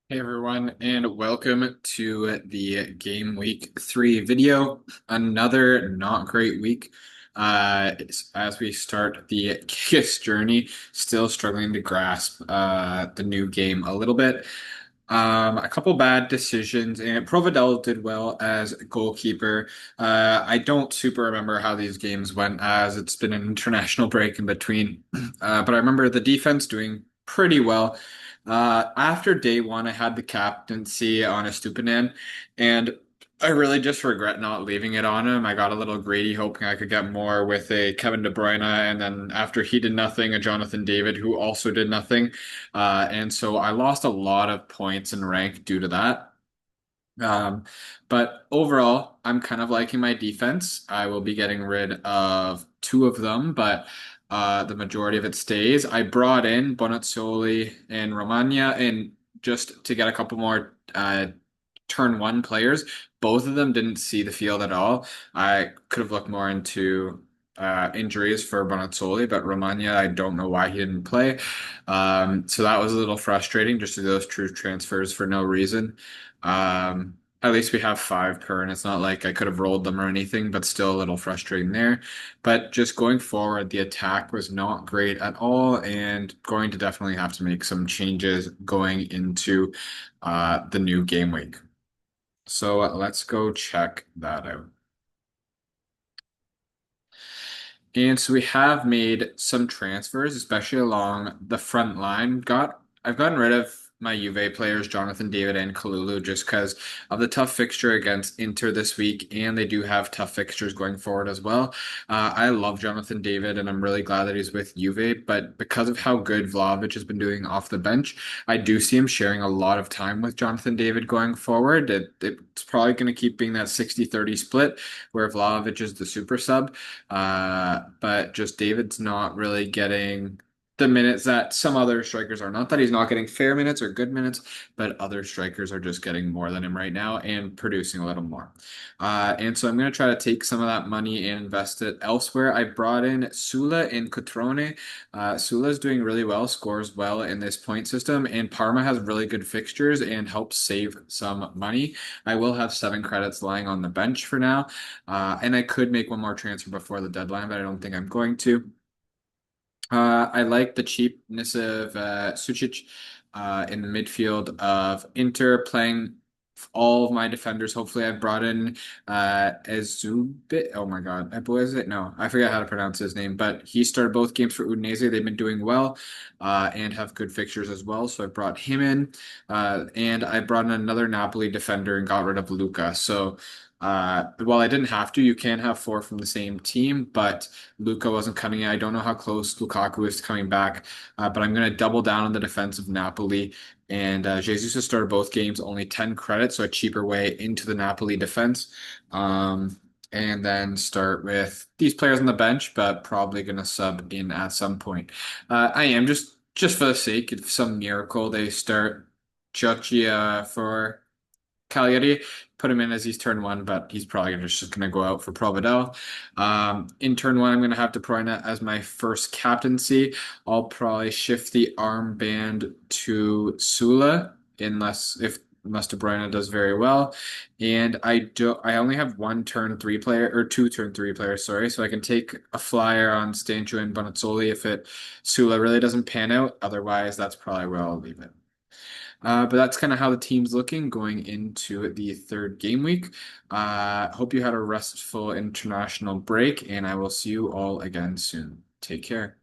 Hey everyone, and welcome to the Game Week 3 video. Another not great week as we start the Kiss journey, still struggling to grasp the new game a little bit. A couple bad decisions, and Provedel did well as goalkeeper. I don't super remember how these games went as it's been an international break in between, but I remember the defense doing pretty well. After day one, I had the captaincy on a Estupinan, and I really just regret not leaving it on him. I got a little greedy, hoping I could get more with a Kevin De Bruyne, and then after he did nothing, a Jonathan David who also did nothing. And so I lost a lot of points in rank due to that. Um, but overall, I'm kind of liking my defense. I will be getting rid of two of them, but the majority of it stays. I brought in Bonazzoli and Romagna and just to get a couple more turn one players. Both of them didn't see the field at all. I could have looked more into injuries for Bonazzoli, but Romagna, I don't know why he didn't play. So that was a little frustrating just to do those true transfers for no reason. At least we have five per, and it's not like I could have rolled them or anything, but still a little frustrating there. But just going forward, the attack was not great at all, and going to definitely have to make some changes going into the new game week. So let's go check that out. And so we have made some transfers, especially along the front line. I've gotten rid of my Juve players, Jonathan David and Kalulu, just because of the tough fixture against Inter this week, and they do have tough fixtures going forward as well. I love Jonathan David, and I'm really glad that he's with Juve, but because of how good Vlahovic has been doing off the bench, I do see him sharing a lot of time with Jonathan David going forward. It's probably going to keep being that 60-30 split where Vlahovic is the super sub. But just David's not really getting the minutes that some other strikers are. Not that he's not getting fair minutes or good minutes, but other strikers are just getting more than him right now and producing a little more. And so I'm going to try to take some of that money and invest it elsewhere. I brought in Sula and Cotrone. Sula is doing really well, scores well in this point system, and Parma has really good fixtures and helps save some money. I will have 7 credits lying on the bench for now. And I could make one more transfer before the deadline, but I don't think I'm going to. I like the cheapness of Sucic in the midfield of Inter playing all of my defenders. Hopefully, I've brought in Ezubit. Oh my God, who is it? No, I forget how to pronounce his name, but he started both games for Udinese. They've been doing well and have good fixtures as well. So I brought him in, and I brought in another Napoli defender and got rid of Luca. So. Well, I didn't have to. You can have four from the same team, but Luca wasn't coming in. I don't know how close Lukaku is coming back, but I'm going to double down on the defense of Napoli. And Jesus has started both games, only 10 credits, so a cheaper way into the Napoli defense. And then start with these players on the bench, but probably going to sub in at some point. I am just for the sake of some miracle, they start Giorgia for Cagliari, put him in as he's turn one, but he's probably just going to go out for Provedel. In turn one, I'm going to have De Bruyne as my first captaincy. I'll probably shift the armband to Sula unless De Bruyne does very well. And I only have one turn three player or two turn three players, sorry. So I can take a flyer on Stancho and Bonazzoli if Sula really doesn't pan out. Otherwise, that's probably where I'll leave it. But that's kind of how the team's looking going into the third game week. Hope you had a restful international break, and I will see you all again soon. Take care.